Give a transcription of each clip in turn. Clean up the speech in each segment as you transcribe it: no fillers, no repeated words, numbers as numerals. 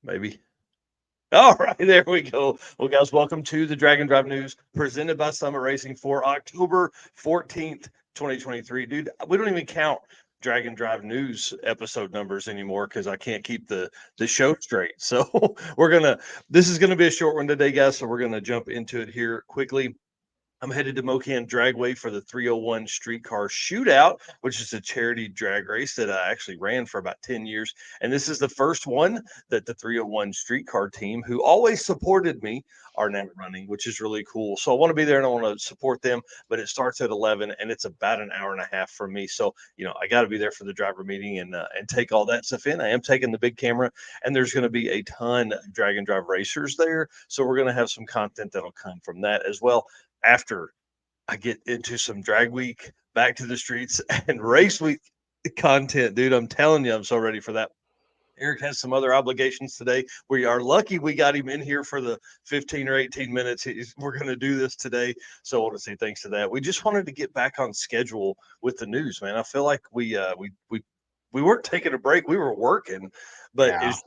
Maybe. All right, there we go. Well, guys, welcome to the Drag and Drive News presented by Summit Racing for October 14th, 2023. Dude, we don't even count Drag and Drive News episode numbers anymore because I can't keep the show straight. So this is gonna be a short one today, guys. So we're gonna jump into it here quickly. I'm headed to Mokan Dragway for the 301 Street Car Shootout, which is a charity drag race that I actually ran for about 10 years. And this is the first one that the 301 Streetcar team, who always supported me, are now running, which is really cool. So I want to be there and I want to support them, but it starts at 11 and it's about an hour and a half for me. So, I got to be there for the driver meeting and take all that stuff in. I am taking the big camera, and there's going to be a ton of drag and drive racers there. So we're going to have some content that'll come from that as well after I get into some drag week, back to the streets, and race week content, dude. I'm telling you, I'm so ready for that. Eric has some other obligations today. We are lucky we got him in here for the 15 or 18 minutes. We're going to do this today. So I want to say thanks to that. We just wanted to get back on schedule with the news, man. I feel like we weren't taking a break. We were working, but it's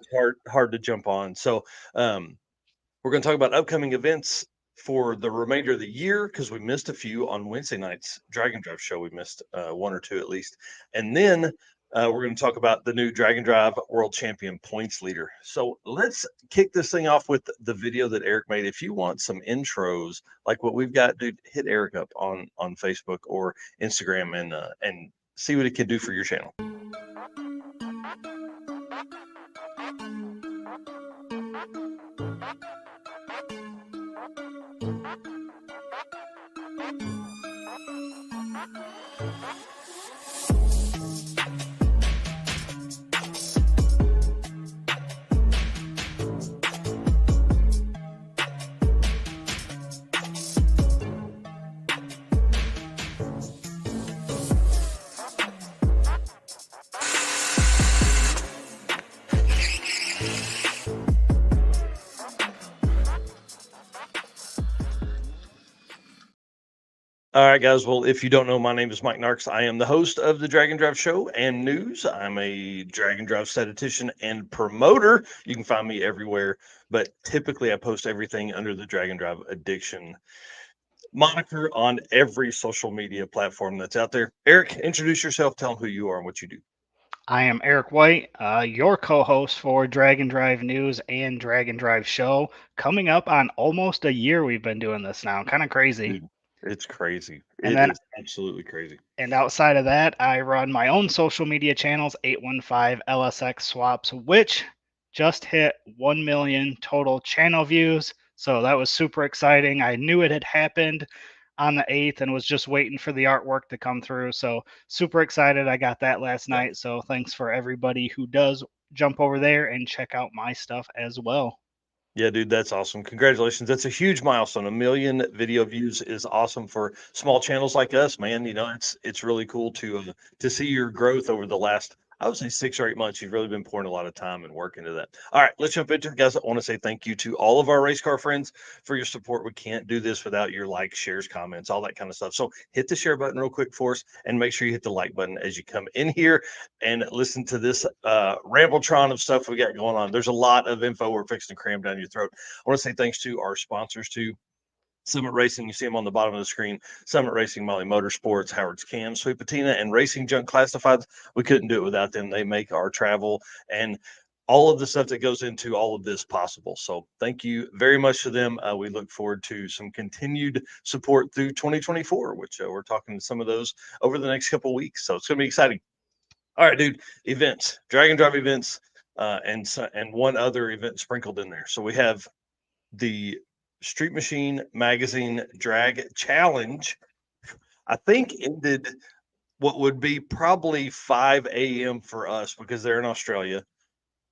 hard to jump on. So we're going to talk about upcoming events for the remainder of the year because we missed a few on Wednesday night's Drag and Drive show. We missed one or two at least. And then we're going to talk about the new Drag and Drive World Champion points leader. So let's kick this thing off with the video that Eric made. If you want some intros like what we've got, dude, hit Eric up on Facebook or Instagram and see what it can do for your channel. All right, guys. Well, if you don't know, my name is Mike Narks. I am the host of the Drag and Drive Show and News. I'm a Drag and Drive statistician and promoter. You can find me everywhere, but typically I post everything under the Drag and Drive Addiction moniker on every social media platform that's out there. Eric, introduce yourself. Tell them who you are and what you do. I am Eric White, your co-host for Drag and Drive News and Drag and Drive Show. Coming up on almost a year we've been doing this now. Kind of crazy. Dude, it's crazy. And It then- is absolutely crazy. And outside of that, I run my own social media channels, 815 LSX Swaps, which just hit 1 million total channel views. So that was super exciting. I knew it had happened on the 8th and was just waiting for the artwork to come through. So super excited. I got that last night. So thanks for everybody who does jump over there and check out my stuff as well. Yeah, dude, that's awesome. Congratulations. That's a huge milestone. 1 million video views is awesome for small channels like us, man. It's really cool to see your growth over the last, I would say, 6 or 8 months. You've really been pouring a lot of time and work into that. All right, let's jump into it, guys. I want to say thank you to all of our race car friends for your support. We can't do this without your likes, shares, comments, all that kind of stuff. So hit the share button real quick for us and make sure you hit the like button as you come in here and listen to this rambletron of stuff we got going on. There's a lot of info we're fixing to cram down your throat. I want to say thanks to our sponsors too. Summit Racing, you see them on the bottom of the screen. Summit Racing, Molly Motorsports, Howard's Cam, Sweet Patina, and Racing Junk Classifieds. We couldn't do it without them. They make our travel and all of the stuff that goes into all of this possible. So thank you very much to them. We look forward to some continued support through 2024, which we're talking to some of those over the next couple of weeks. So it's going to be exciting. All right, dude. Events, Drag and Drive events, and one other event sprinkled in there. So we have the Street Machine Magazine Drag Challenge. I think ended what would be probably 5 a.m. for us because they're in Australia.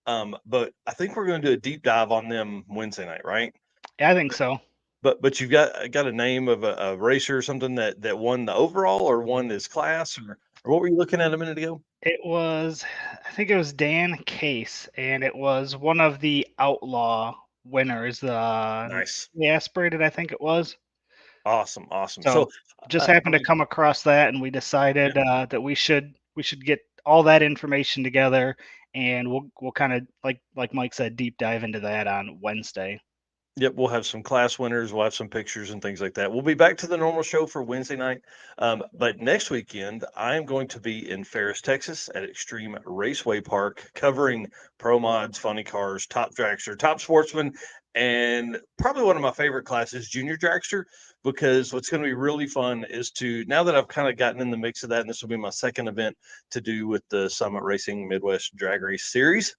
But I think we're going to do a deep dive on them Wednesday night, right? Yeah, I think so. But you've got a name of a racer or something that won the overall or won this class or what were you looking at a minute ago? I think it was Dan Case, and it was one of the Outlaw winners. Nice. The aspirated, I think it was. Awesome. So just happened to come across that, and we decided that we should get all that information together and we'll kind of like Mike said, deep dive into that on Wednesday. Yep, we'll have some class winners. We'll have some pictures and things like that. We'll be back to the normal show for Wednesday night. But next weekend, I am going to be in Ferris, Texas at Extreme Raceway Park covering pro mods, funny cars, top dragster, top sportsman, and probably one of my favorite classes, junior dragster, because what's going to be really fun is to, now that I've kind of gotten in the mix of that, and this will be my second event to do with the Summit Racing Midwest Drag Race Series.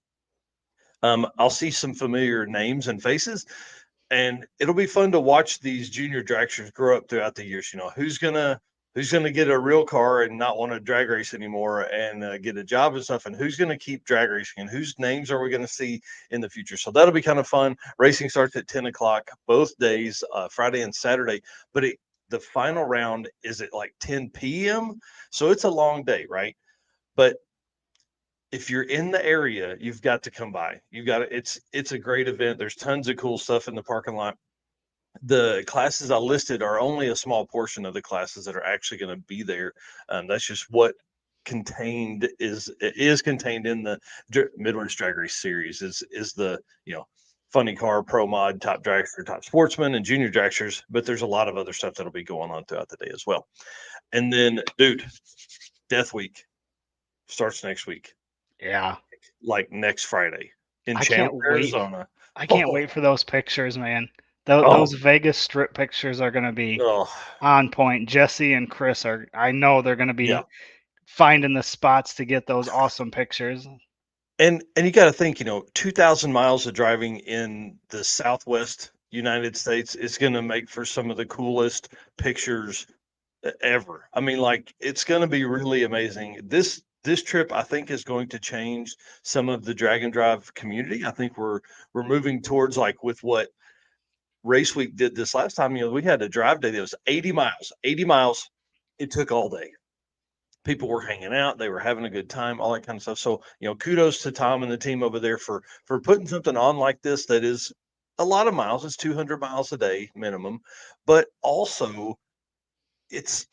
I'll see some familiar names and faces, and it'll be fun to watch these junior dragsters grow up throughout the years. You know, who's gonna get a real car and not want to drag race anymore and get a job and stuff, and who's gonna keep drag racing, and whose names are we gonna see in the future. So that'll be kind of fun. Racing starts at 10 o'clock both days, Friday and Saturday, but the final round is at like 10 p.m. So it's a long day, right? But if you're in the area, you've got to come by. You've got to, it's a great event. There's tons of cool stuff in the parking lot. The classes I listed are only a small portion of the classes that are actually going to be there. That's just what is contained in the Midwest Drag Race Series is the, funny car, pro mod, top dragster, top sportsman, and junior dragsters. But there's a lot of other stuff that'll be going on throughout the day as well. And then, dude, Death Week starts next week. Yeah, Like next Friday in I Chandler, can't wait. Arizona. I can't Oh, wait for those pictures, man. oh, Those Vegas Strip pictures are going to be oh, on point. Jesse and Chris I know they're going to yeah. be finding the spots to get those awesome pictures. And you got to think, 2,000 miles of driving in the Southwest United States is going to make for some of the coolest pictures ever. I mean, like, it's going to be really amazing. This trip, I think, is going to change some of the drag and drive community. I think we're moving towards, like, with what Race Week did this last time. We had a drive day that was 80 miles. 80 miles. It took all day. People were hanging out, they were having a good time, all that kind of stuff. So, kudos to Tom and the team over there for putting something on like this that is a lot of miles. It's 200 miles a day minimum, but also it's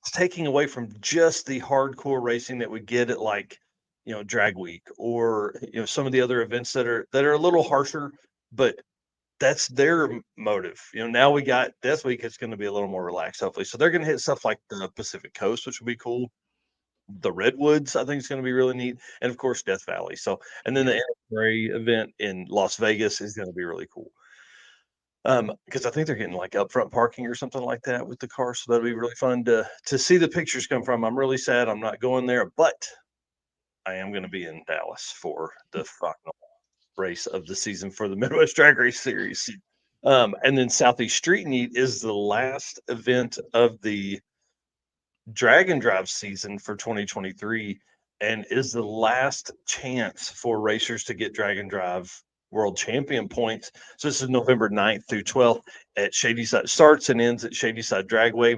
taking away from just the hardcore racing that we get at, like, Drag Week, or some of the other events that are a little harsher, but that's their motive. Now we got Death Week. It's going to be a little more relaxed, hopefully. So they're going to hit stuff like the Pacific Coast, which will be cool. The Redwoods, I think, is going to be really neat, and of course Death Valley. So, and then the NRA event in Las Vegas is going to be really cool. Because I think they're getting like upfront parking or something like that with the car, so that'll be really fun to see the pictures come from. I'm really sad I'm not going there, but I am going to be in Dallas for the final race of the season for the Midwest Drag Race Series. And then Southeast Street Meet is the last event of the Drag and Drive season for 2023, and is the last chance for racers to get Drag and Drive World Champion points. So this is November 9th through 12th at Shadyside. Starts and ends at Shadyside Dragway.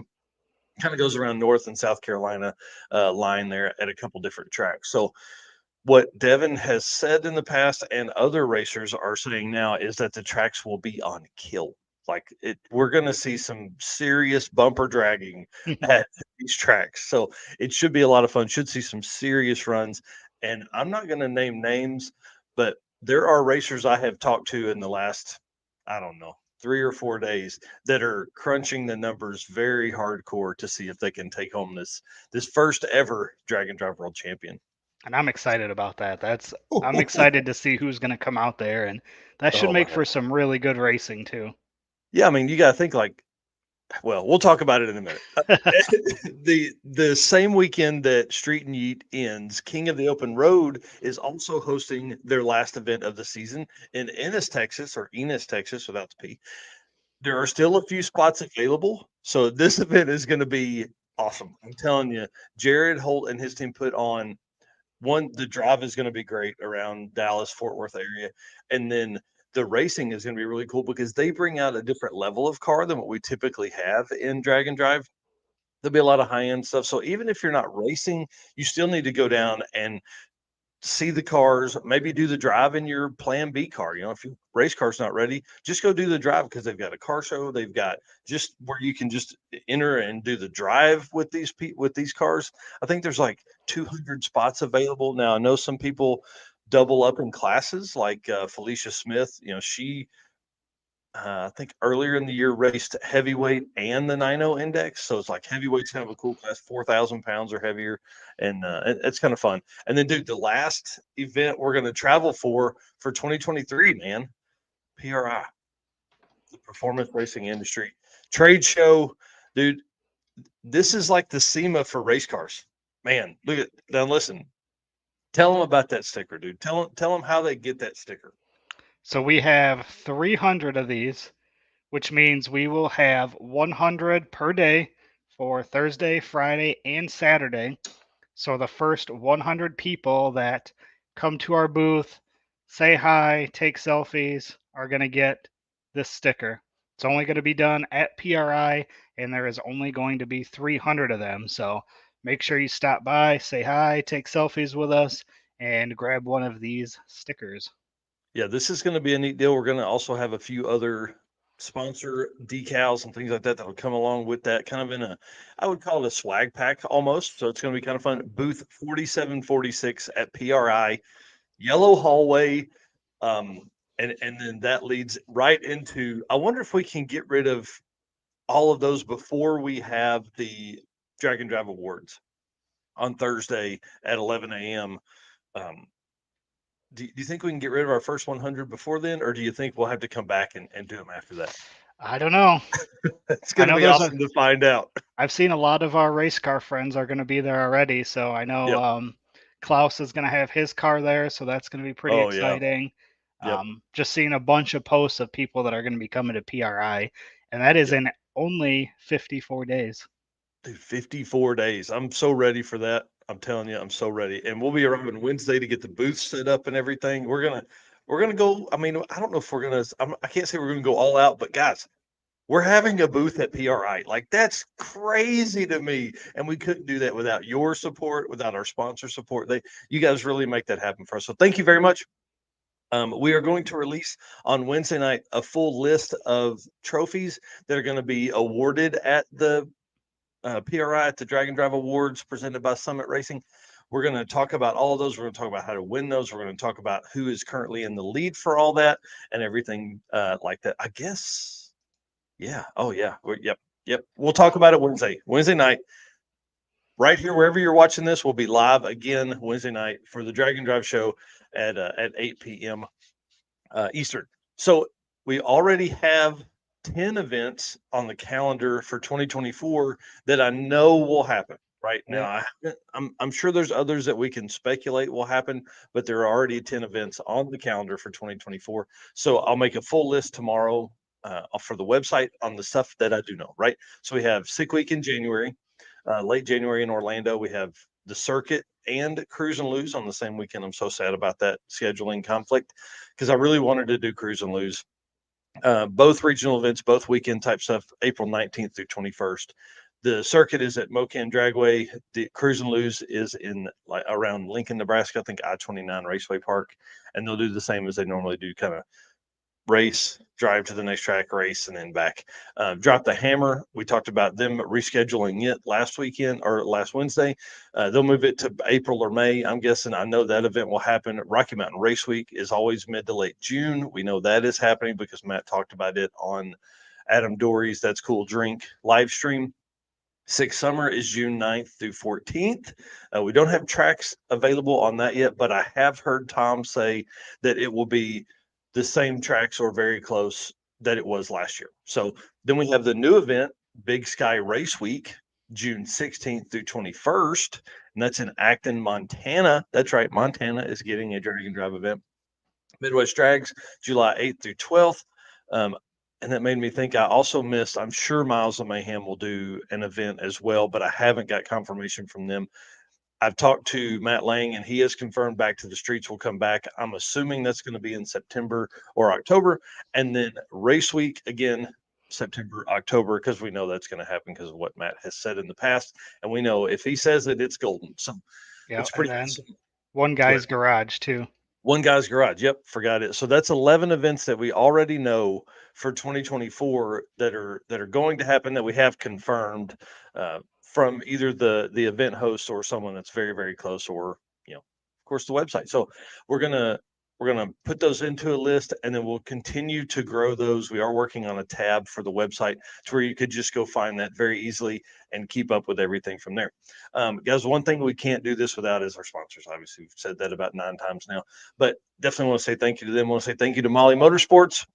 Kind of goes around North and South Carolina line there at a couple different tracks. So what Devin has said in the past and other racers are saying now is that the tracks will be on kill. Like, we're going to see some serious bumper dragging at these tracks. So it should be a lot of fun. Should see some serious runs. And I'm not going to name names, but there are racers I have talked to in the last, I don't know, 3 or 4 days that are crunching the numbers very hardcore to see if they can take home this first ever Drag and Drive World Champion. And I'm excited about that. I'm excited to see who's going to come out there, and that should Oh make man. for some really good racing too. Yeah, I mean, you got to think, like, well, we'll talk about it in a minute. The same weekend that Street and Yeet ends, King of the Open Road is also hosting their last event of the season in Ennis, Texas, or Enos, Texas, without the P. There are still a few spots available, so this event is going to be awesome. I'm telling you, Jared Holt and his team put on one. The drive is going to be great around Dallas, Fort Worth area, and then the racing is going to be really cool because they bring out a different level of car than what we typically have in Drag and Drive. There'll be a lot of high end stuff. So even if you're not racing, you still need to go down and see the cars, maybe do the drive in your plan B car. If your race car's not ready, just go do the drive, because they've got a car show. They've got just where you can just enter and do the drive with these cars. I think there's like 200 spots available. Now, I know some people double up in classes, like Felicia Smith. She I think earlier in the year raced heavyweight and the 90 index. So it's like heavyweight's kind of a cool class, 4,000 pounds or heavier. And it's kind of fun. And then, dude, the last event we're going to travel for 2023, man, PRI, the Performance Racing Industry Trade Show. Dude, this is like the SEMA for race cars. Man, look at, now listen, tell them about that sticker, dude. Tell them how they get that sticker. So we have 300 of these, which means we will have 100 per day for Thursday, Friday, and Saturday. So the first 100 people that come to our booth, say hi, take selfies, are going to get this sticker. It's only going to be done at PRI, and there is only going to be 300 of them. So make sure you stop by, say hi, take selfies with us, and grab one of these stickers. Yeah, this is going to be a neat deal. We're going to also have a few other sponsor decals and things like that will come along with that, kind of in a, I would call it a swag pack almost. So it's going to be kind of fun. Booth 4746 at PRI, yellow hallway. And then that leads right into, I wonder if we can get rid of all of those before we have the Drag and Drive Awards on Thursday at 11 a.m. Do you think we can get rid of our first 100 before then, or do you think we'll have to come back and do them after that? I don't know. It's I going to know be awesome to find out. I've seen a lot of our race car friends are going to be there already. So I know Yep. Klaus is going to have his car there. So that's going to be pretty Oh, yeah. exciting. Yep. Just seeing a bunch of posts of people that are going to be coming to PRI. And that is Yep. in only 54 days. Dude, 54 days. I'm so ready for that. I'm telling you, I'm so ready. And we'll be around on Wednesday to get the booth set up and everything. We're gonna go. I mean, I don't know if we're gonna. I can't say we're gonna go all out, but guys, we're having a booth at PRI. Like, that's crazy to me. And we couldn't do that without your support, without our sponsor support. You guys really make that happen for us. So thank you very much. We are going to release on Wednesday night a full list of trophies that are going to be awarded at the PRI at the Drag and Drive Awards presented by Summit Racing. We're going to talk about all of those. We're going to talk about how to win those. We're going to talk about who is currently in the lead for all that and everything like that. I guess. Yeah. Oh, yeah. Yep. We'll talk about it Wednesday night. Right here, wherever you're watching this, we'll be live again Wednesday night for the Drag and Drive show at 8 p.m. Eastern. So we already have 10 events on the calendar for 2024 that I know will happen. Right now, I'm sure there's others that we can speculate will happen, but there are already 10 events on the calendar for 2024. So I'll make a full list tomorrow for the website on the stuff that I do know. Right. So we have Sick Week in January, late January in Orlando. We have the circuit and Cruise and Lose on the same weekend. I'm so sad about that scheduling conflict because I really wanted to do Cruise and Lose. Both regional events, both weekend type stuff, April 19th through 21st. The circuit is at Mokan Dragway. The Cruise and Lose is in like around Lincoln, Nebraska, I think I-29 Raceway Park. And they'll do the same as they normally do, kind of race, drive to the next track, race, and then back. Drop the Hammer. We talked about them rescheduling it last weekend or last Wednesday. They'll move it to April or May. I'm guessing. I know that event will happen. Rocky Mountain Race Week is always mid to late June. We know that is happening because Matt talked about it on Adam Dory's That's Cool Drink live stream. Six Summer is June 9th through 14th. We don't have tracks available on that yet, but I have heard Tom say that it will be the same tracks or very close that it was last year. So then we have the new event, Big Sky Race Week, June 16th through 21st, and that's in Acton, Montana. That's right, Montana is getting a drag and drive event. Midwest Drags, July 8th through 12th. And that made me think I also missed, I'm sure Miles of Mayhem will do an event as well, but I haven't got confirmation from them. I've talked to Matt Lang and he has confirmed Back to the Streets will come back. I'm assuming that's going to be in September or October. And then Race Week again, September, October, because we know that's going to happen because of what Matt has said in the past. And we know if he says it, it's golden. So it's pretty awesome. One guy's garage too. One Guy's Garage. Yep, forgot it. So that's 11 events that we already know for 2024 that are going to happen that we have confirmed from either the event host or someone that's very very close or course, the website. So we're gonna put those into a list, and then we'll continue to grow those. We are working on a tab for the website to where you could just go find that very easily and keep up with everything from there. Guys, one thing we can't do this without is our sponsors. Obviously, we've said that about 9 times now, but definitely want to say thank you to them. I want to say thank you to Molly Motorsports.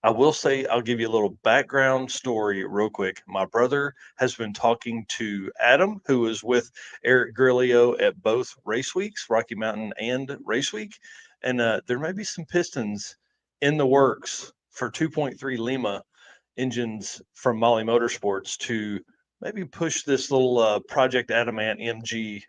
I will say, I'll give you a little background story real quick. My brother has been talking to Adam, who was with Eric Grillo at both race weeks, Rocky Mountain and Race Week. And there may be some pistons in the works for 2.3 Lima engines from Molly Motorsports to maybe push this little Project Adamant MG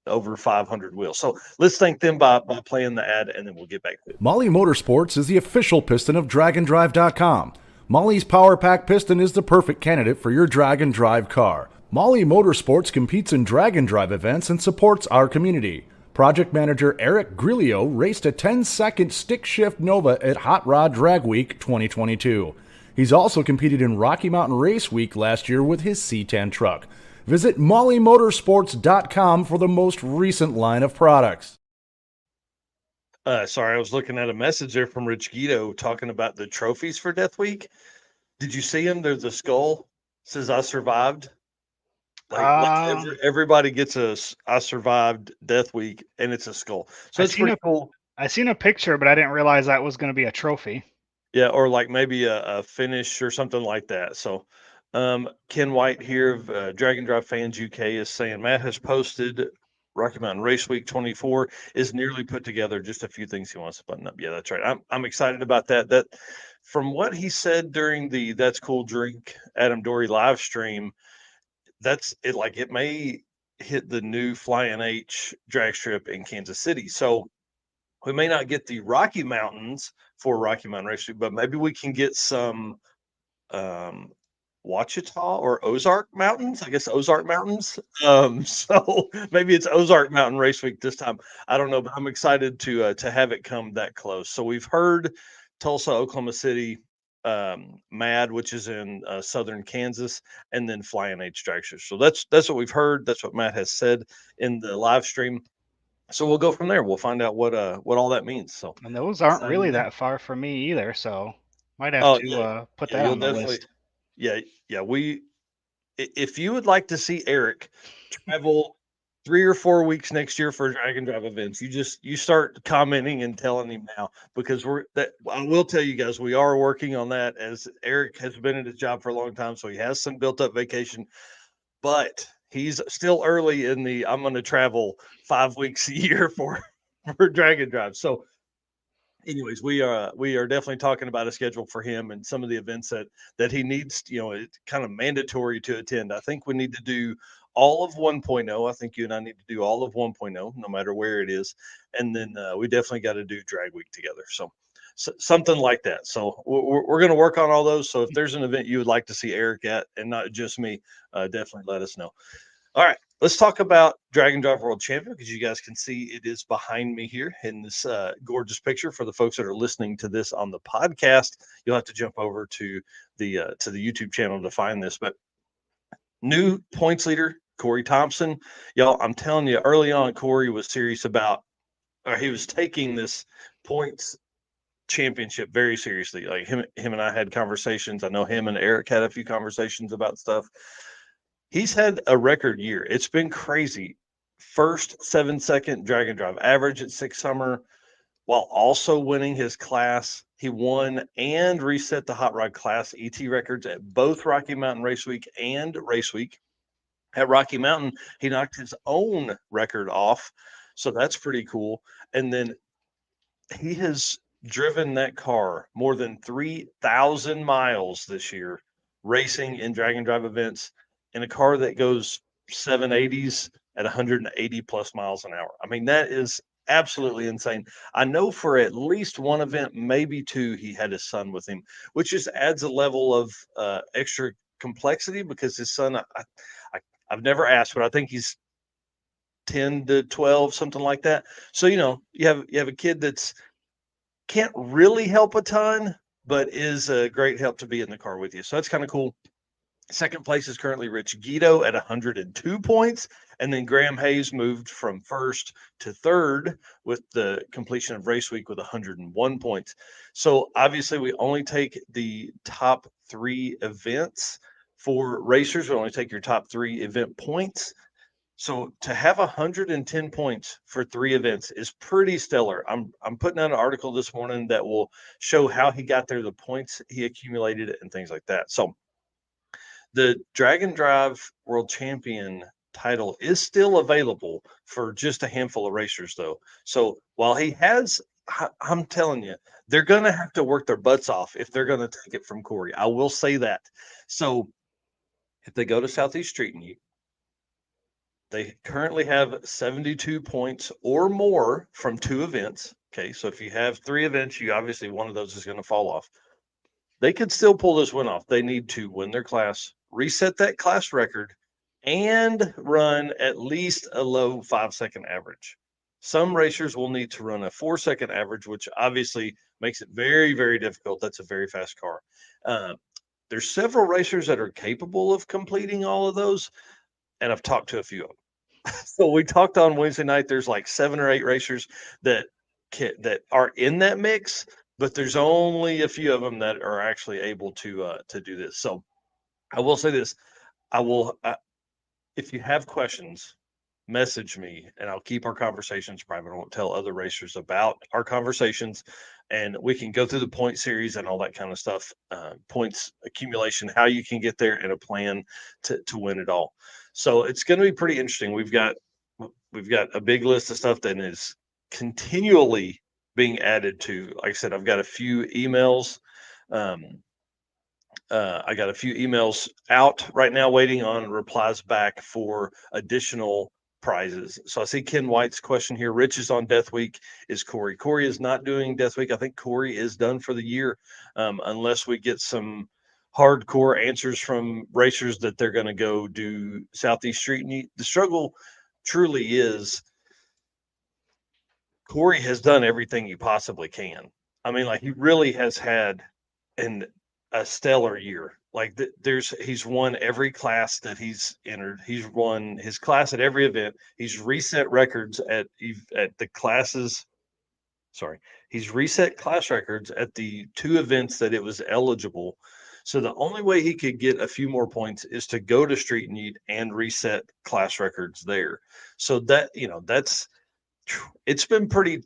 over 500 wheels. So let's thank them by playing the ad, and then we'll get back to it. Molly Motorsports is the official piston of DragonDrive.com. Molly's Power Pack piston is the perfect candidate for your drag and drive car. Molly Motorsports competes in drag and drive events and supports our community. Project manager Eric Grillo raced a 10-second stick shift Nova at Hot Rod Drag Week 2022. He's also competed in Rocky Mountain Race Week last year with his C10 truck. Visit mollymotorsports.com for the most recent line of products. Sorry, I was looking at a message there from Rich Guido talking about the trophies for Death Week. Did you see him? There's a skull. Says I survived. Everybody gets a I survived Death Week, and it's a skull. So it's pretty cool. I seen a picture, but I didn't realize that was going to be a trophy. Yeah, or like maybe a finish or something like that. So Ken White here of Dragon Drive Fans UK is saying Matt has posted Rocky Mountain Race Week 24 is nearly put together. Just a few things he wants to button up. Yeah, that's right. I'm excited about that. That from what he said during the That's Cool Drink Adam Dory live stream, that's it. Like it may hit the new Flying H drag strip in Kansas City. So we may not get the Rocky Mountains for Rocky Mountain Race Week, but maybe we can get some Ouachita or Ozark Mountains. I guess Ozark Mountains. So maybe it's Ozark Mountain Race Week this time. I don't know, but I'm excited to have it come that close. So we've heard Tulsa, Oklahoma City, Mad, which is in southern Kansas, and then Flying H drag strip. So that's what we've heard. That's what Matt has said in the live stream. So we'll go from there. We'll find out what all that means. So and those aren't really that far from me either. So might have to put that on the list. Yeah. If you would like to see Eric travel 3 or 4 weeks next year for Dragon Drive events, you start commenting and telling him now, because I will tell you guys, we are working on that, as Eric has been in his job for a long time, so he has some built up vacation, but he's still early in the I'm going to travel 5 weeks a year for Dragon Drive. So anyways, we are definitely talking about a schedule for him and some of the events that he needs, it's kind of mandatory to attend. I think we need to do all of 1.0. I think you and I need to do all of 1.0, no matter where it is. And then we definitely got to do Drag Week together. So something like that. So we're going to work on all those. So if there's an event you would like to see Eric at and not just me, definitely let us know. All right, let's talk about Dragon Drive World Champion, because you guys can see it is behind me here in this gorgeous picture. For the folks that are listening to this on the podcast, you'll have to jump over to the YouTube channel to find this. But new points leader, Corey Thompson. Y'all, I'm telling you, early on, Corey was serious about, or he was taking this points championship very seriously. Like him and I had conversations. I know him and Eric had a few conversations about stuff. He's had a record year. It's been crazy. First 7-second Dragon Drive average at 6 Summer, while also winning his class. He won and reset the Hot Rod Class ET records at both Rocky Mountain Race Week and Race Week. At Rocky Mountain, he knocked his own record off. So that's pretty cool. And then he has driven that car more than 3,000 miles this year, racing in Dragon Drive events, in a car that goes 780s at 180 plus miles an hour. I mean, that is absolutely insane. I know for at least one event, maybe 2, he had his son with him, which just adds a level of extra complexity, because his son, I've never asked, but I think he's 10 to 12, something like that. So, you have a kid that's can't really help a ton, but is a great help to be in the car with you. So that's kind of cool. Second place is currently Rich Guido at 102 points. And then Graham Hayes moved from first to third with the completion of race week with 101 points. So obviously we only take the top 3 events for racers. We only take your top 3 event points. So to have 110 points for 3 events is pretty stellar. I'm putting out an article this morning that will show how he got there, the points he accumulated, and things like that. So the Drag and Drive World Champion title is still available for just a handful of racers, though. So while he has, I'm telling you, they're going to have to work their butts off if they're going to take it from Corey. I will say that. So if they go to Southeast Street Meet, they currently have 72 points or more from 2 events. Okay, so if you have 3 events, you obviously one of those is going to fall off. They could still pull this win off. They need to win their class, reset that class record, and run at least a low 5-second average. Some racers will need to run a 4-second average, which obviously makes it very, very difficult. That's a very fast car. There's several racers that are capable of completing all of those, and I've talked to a few of them. So we talked on Wednesday night. There's like 7 or 8 racers that are in that mix, but there's only a few of them that are actually able to do this. So I will say this: if you have questions, message me, and I'll keep our conversations private. I won't tell other racers about our conversations, and we can go through the point series and all that kind of stuff, points accumulation, how you can get there, and a plan to win it all. So it's going to be pretty interesting. We've got a big list of stuff that is continually being added to. Like I said, I've got a few emails. I got a few emails out right now, waiting on replies back for additional prizes. So I see Ken White's question here. Rich is on Death Week. Is Corey? Corey is not doing Death Week. I think Corey is done for the year, unless we get some hardcore answers from racers that they're going to go do Southeast Street. And the struggle truly is Corey has done everything he possibly can. I mean, like, he really has had a stellar year. Like, he's won every class that he's entered. He's won his class at every event. He's reset records at the classes. Sorry, he's reset class records at the 2 events that it was eligible. So the only way he could get a few more points is to go to Street Meet and reset class records there. So that, it's been pretty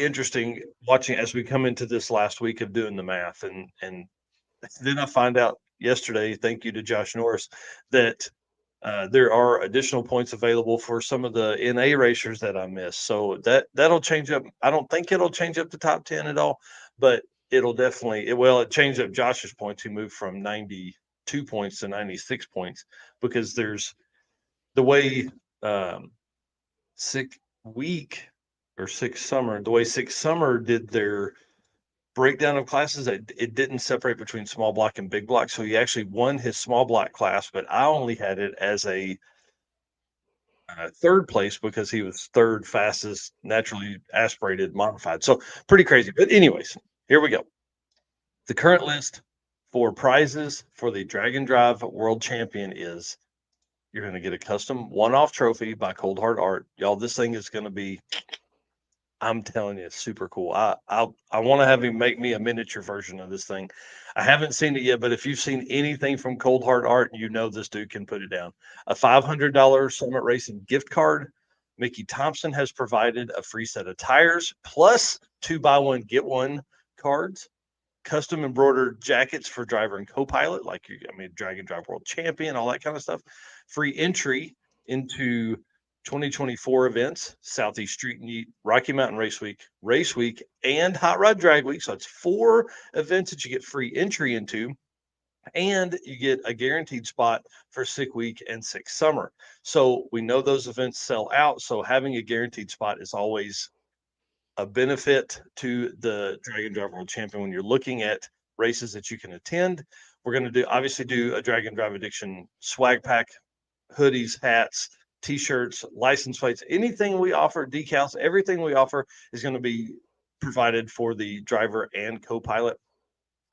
interesting watching as we come into this last week of doing the math, and then I find out yesterday, thank you to Josh Norris, that there are additional points available for some of the NA racers that I missed. So that'll change up. I don't think it'll change up the top 10 at all, but it'll definitely, it changed up Josh's points, who moved from 92 points to 96 points, because there's the way Six Summer did their breakdown of classes. It didn't separate between small block and big block, so he actually won his small block class, but I only had it as a third place because he was third fastest naturally aspirated modified. So pretty crazy. But anyways, here we go. The current list for prizes for the Drag and Drive World Champion is, you're going to get a custom one-off trophy by Cold Hard Art. Y'all, this thing is going to be, I'm telling you, it's super cool. I want to have him make me a miniature version of this thing. I haven't seen it yet, but if you've seen anything from Cold Hard Art, you know this dude can put it down. A $500 Summit Racing gift card. Mickey Thompson has provided a free set of tires, plus 2 buy one get one cards. Custom embroidered jackets for driver and co-pilot, Drag and Drive World Champion, all that kind of stuff. Free entry into 2024 events: Southeast Street Meet, Rocky Mountain Race Week, and Hot Rod Drag Week. So it's 4 events that you get free entry into, and you get a guaranteed spot for Sick Week and Sick Summer. So we know those events sell out, so having a guaranteed spot is always a benefit to the Drag and Drive World Champion when you're looking at races that you can attend. We're going to obviously do a Drag and Drive Addiction swag pack, hoodies, hats, t-shirts, license plates, anything we offer, decals, everything we offer is going to be provided for the driver and co-pilot.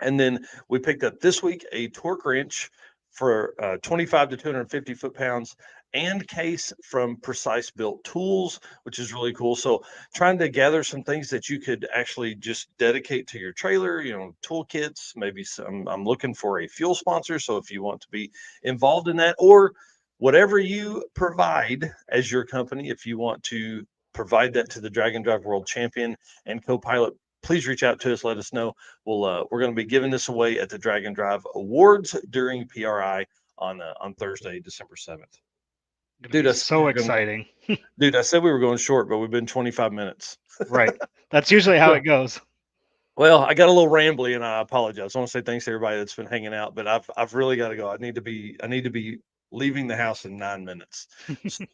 And then we picked up this week a torque wrench for 25 to 250 foot-pounds, and case from Precise Built Tools, which is really cool. So trying to gather some things that you could actually just dedicate to your trailer, toolkits, maybe some. I'm looking for a fuel sponsor. So if you want to be involved in that, or whatever you provide as your company, if you want to provide that to the Drag and Drive World Champion and co-pilot, please reach out to us. Let us know. We're going to be giving this away at the Drag and Drive Awards during PRI on Thursday, December 7th. Dude, so exciting. Dude, I said we were going short, but we've been 25 minutes. Right. That's usually how it goes. Well, I got a little rambly, and I apologize. I want to say thanks to everybody that's been hanging out, but I've really got to go. I need to be leaving the house in 9 minutes. So,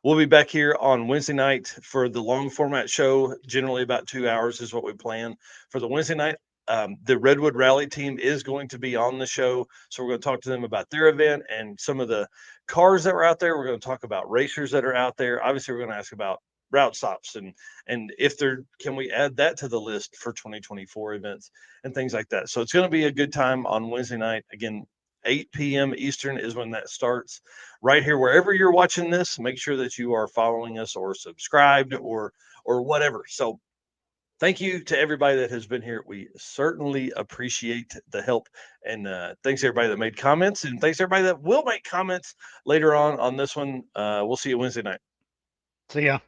we'll be back here on Wednesday night for the long format show. Generally about 2 hours is what we plan for the Wednesday night. The Redwood Rally team is going to be on the show, so we're going to talk to them about their event and some of the cars that were out there. We're going to talk about racers that are out there. Obviously, we're going to ask about route stops and if there can we add that to the list for 2024 events and things like that. So it's going to be a good time on Wednesday night. Again, 8 p.m. Eastern is when that starts. Right here, wherever you're watching this, make sure that you are following us or subscribed or whatever. So thank you to everybody that has been here. We certainly appreciate the help. And thanks to everybody that made comments. And thanks to everybody that will make comments later on this one. We'll see you Wednesday night. See ya.